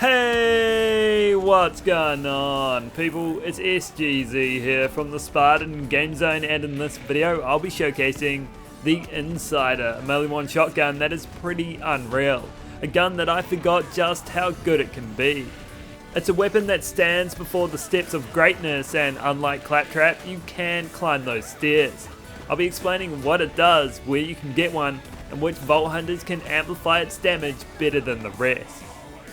Hey, what's going on people? It's SGZ here from the SpartanGameZone, and in this video I'll be showcasing the Insider, a melee one shotgun that is pretty unreal. A gun that I forgot just how good it can be. It's a weapon that stands before the steps of greatness, and unlike Claptrap, you can climb those stairs. I'll be explaining what it does, where you can get one, and which Vault Hunters can amplify its damage better than the rest.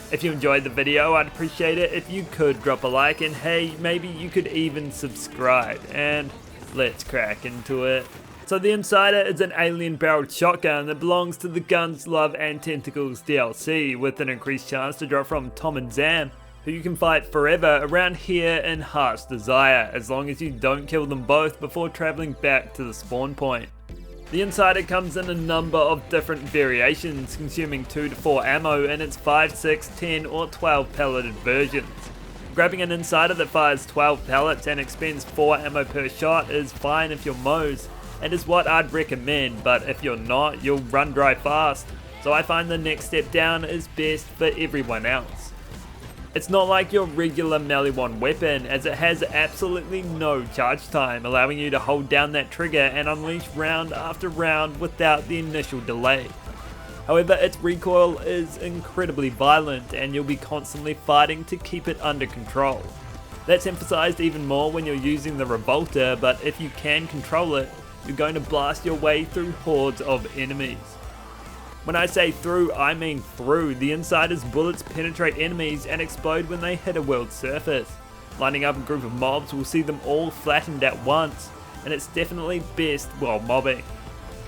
If you enjoyed the video, I'd appreciate it if you could drop a like, and hey, maybe you could even subscribe, and let's crack into it. So the Insider is an alien barreled shotgun that belongs to the Guns, Love and Tentacles DLC, with an increased chance to drop from Tom and Zam, who you can fight forever around here in Heart's Desire, as long as you don't kill them both before travelling back to the spawn point. The Insider comes in a number of different variations, consuming 2 to 4 ammo in its 5, 6, 10 or 12 pelleted versions. Grabbing an Insider that fires 12 pellets and expends 4 ammo per shot is fine if you're Mo's, and is what I'd recommend, but if you're not, you'll run dry fast, so I find the next step down is best for everyone else. It's not like your regular melee one weapon, as it has absolutely no charge time, allowing you to hold down that trigger and unleash round after round without the initial delay. However, its recoil is incredibly violent, and you'll be constantly fighting to keep it under control. That's emphasized even more when you're using the revolter, but if you can control it, you're going to blast your way through hordes of enemies. When I say through, I mean through. The Insider's bullets penetrate enemies and explode when they hit a world surface. Lining up a group of mobs will see them all flattened at once, and it's definitely best while mobbing.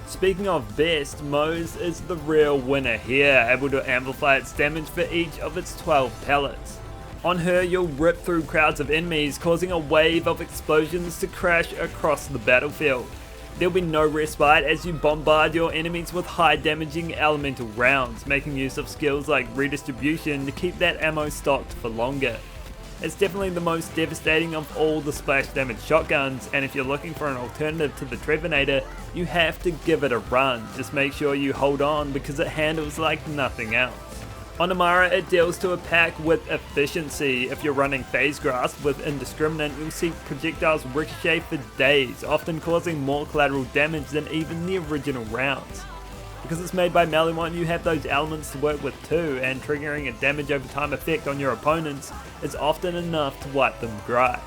Speaking of best, Mo's is the real winner here, able to amplify its damage for each of its 12 pellets. On her, you'll rip through crowds of enemies, causing a wave of explosions to crash across the battlefield. There'll be no respite as you bombard your enemies with high damaging elemental rounds, making use of skills like redistribution to keep that ammo stocked for longer. It's definitely the most devastating of all the splash damage shotguns, and if you're looking for an alternative to the Trevinator, you have to give it a run. Just make sure you hold on because it handles like nothing else. On Amara, it deals to a pack with efficiency. If you're running Phase Grasp with Indiscriminate, you'll see projectiles ricochet for days, often causing more collateral damage than even the original rounds. Because it's made by melee one, you have those elements to work with too, and triggering a damage over time effect on your opponents is often enough to wipe them dry.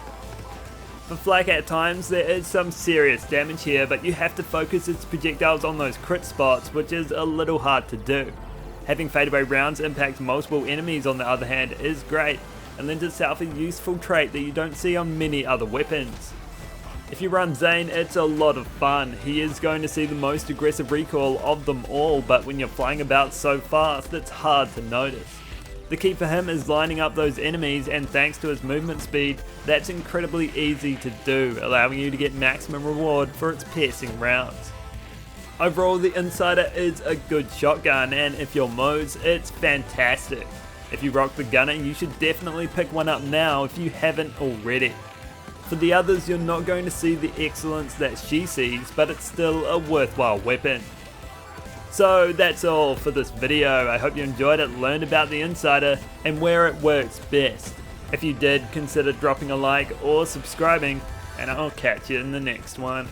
For flak at times, there is some serious damage here, but you have to focus its projectiles on those crit spots, which is a little hard to do. Having fadeaway rounds impact multiple enemies on the other hand is great, and lends itself a useful trait that you don't see on many other weapons. If you run Zane, it's a lot of fun. He is going to see the most aggressive recoil of them all, but when you're flying about so fast, it's hard to notice. The key for him is lining up those enemies, and thanks to his movement speed, that's incredibly easy to do, allowing you to get maximum reward for its piercing rounds. Overall, the Insider is a good shotgun, and if you're Mo's, it's fantastic. If you rock the gunner, you should definitely pick one up now if you haven't already. For the others, you're not going to see the excellence that she sees, but it's still a worthwhile weapon. So that's all for this video. I hope you enjoyed it, learned about the Insider, and where it works best. If you did, consider dropping a like or subscribing, and I'll catch you in the next one.